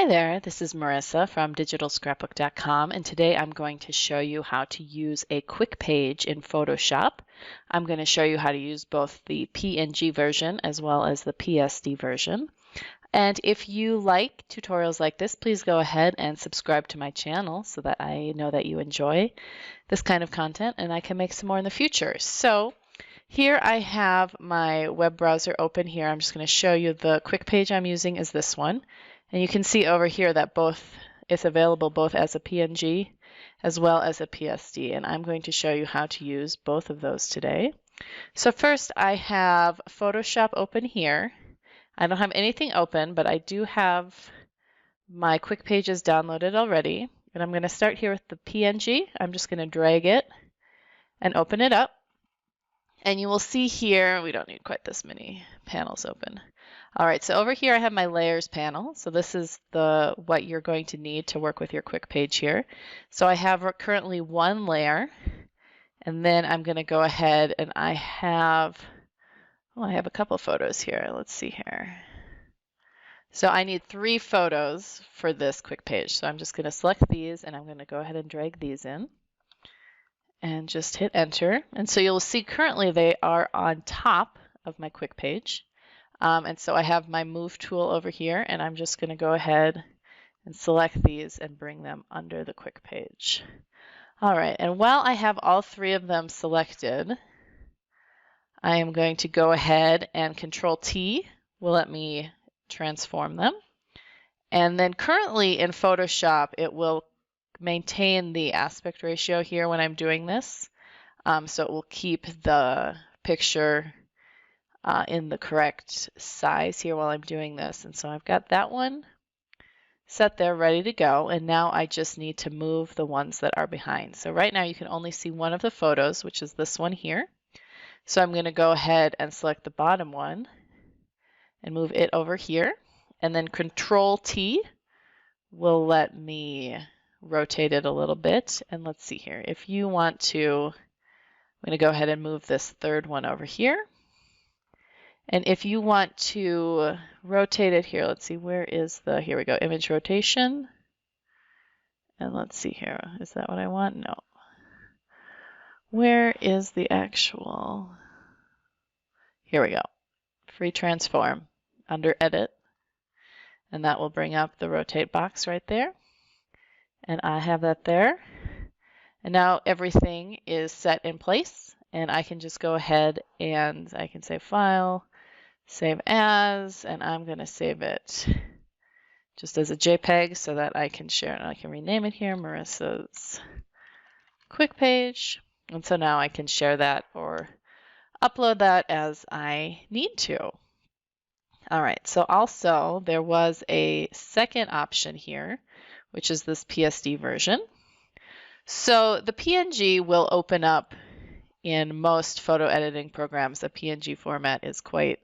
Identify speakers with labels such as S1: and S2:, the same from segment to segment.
S1: Hi there, this is Marissa from DigitalScrapbook.com, and today I'm going to show you how to use a quick page in Photoshop. I'm going to show you how to use both the PNG version as well as the PSD version. And if you like tutorials like this, please go ahead and subscribe to my channel so that I know that you enjoy this kind of content and I can make some more in the future. So here I have my web browser open here. I'm just going to show you the quick page I'm using is this one. And you can see over here that it's available both as a PNG as well as a PSD. And I'm going to show you how to use both of those today. So first I have Photoshop open here. I don't have anything open, but I do have my quick pages downloaded already. And I'm going to start here with the PNG. I'm just going to drag it and open it up. And you will see here, we don't need quite this many panels open. All right, so over here I have my layers panel. So this is what you're going to need to work with your quick page here. So I have currently one layer, and then I'm going to go ahead and I have a couple photos here. Let's see here. So I need 3 photos for this quick page. So I'm just going to select these and I'm going to go ahead and drag these in and just hit enter. And so you'll see currently they are on top of my quick page. And so I have my move tool over here, and I'm just going to go ahead and select these and bring them under the quick page. All right, and while I have all 3 of them selected, I am going to go ahead and Control-T will let me transform them. And then currently in Photoshop, it will maintain the aspect ratio here when I'm doing this. So it will keep the picture in the correct size here while I'm doing this. And so I've got that one set there ready to go. And now I just need to move the ones that are behind. So right now you can only see one of the photos, which is this one here. So I'm going to go ahead and select the bottom one and move it over here. And then Control-T will let me rotate it a little bit. And let's see here. If you want to, I'm going to go ahead and move this 3rd one over here. And if you want to rotate it here, let's see, here we go, image rotation. And let's see here, is that what I want? No. Where is the actual, here we go, free transform under edit. And that will bring up the rotate box right there. And I have that there. And now everything is set in place. And I can just go ahead and I can say File, Save As, and I'm going to save it just as a JPEG so that I can share it. And I can rename it here, Marissa's quick page. And so now I can share that or upload that as I need to. All right, so also there was a second option here, which is this PSD version. So the PNG will open up in most photo editing programs. The PNG format is quite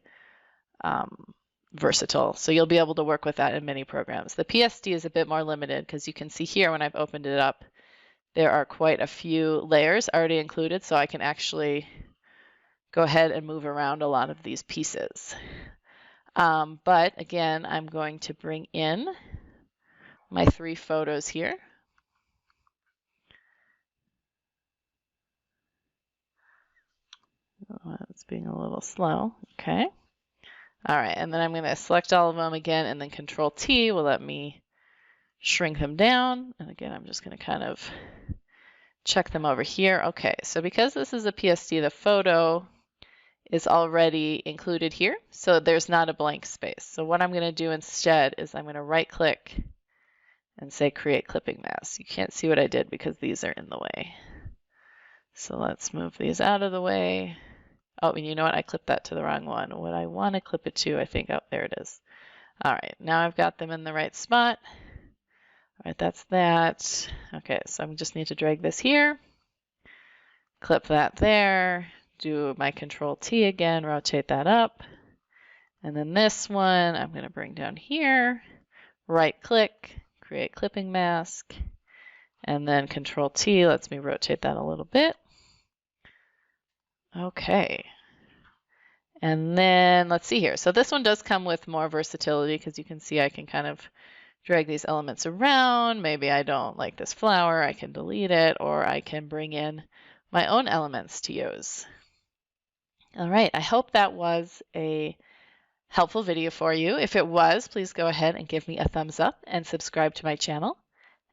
S1: versatile, so you'll be able to work with that in many programs. The PSD is a bit more limited because you can see here when I've opened it up, there are quite a few layers already included, so I can actually go ahead and move around a lot of these pieces. But again, I'm going to bring in my 3 photos here. Oh, it's being a little slow. Okay. All right, and then I'm going to select all of them again, and then Control-T will let me shrink them down. And again, I'm just going to kind of check them over here. Okay, so because this is a PSD, the photo is already included here, so there's not a blank space. So what I'm going to do instead is I'm going to right-click and say Create Clipping Mask. You can't see what I did because these are in the way. So let's move these out of the way. Oh, and you know what? I clipped that to the wrong one. What I want to clip it to, I think, oh, there it is. All right, now I've got them in the right spot. All right, that's that. Okay, so I just need to drag this here, clip that there, do my Control-T again, rotate that up. And then this one, I'm going to bring down here, right-click, Create Clipping Mask, and then Control-T lets me rotate that a little bit. Okay. And then let's see here. So this one does come with more versatility because you can see I can kind of drag these elements around. Maybe I don't like this flower, I can delete it, or I can bring in my own elements to use. All right, I hope that was a helpful video for you. If it was, please go ahead and give me a thumbs up and subscribe to my channel.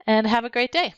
S1: And have a great day.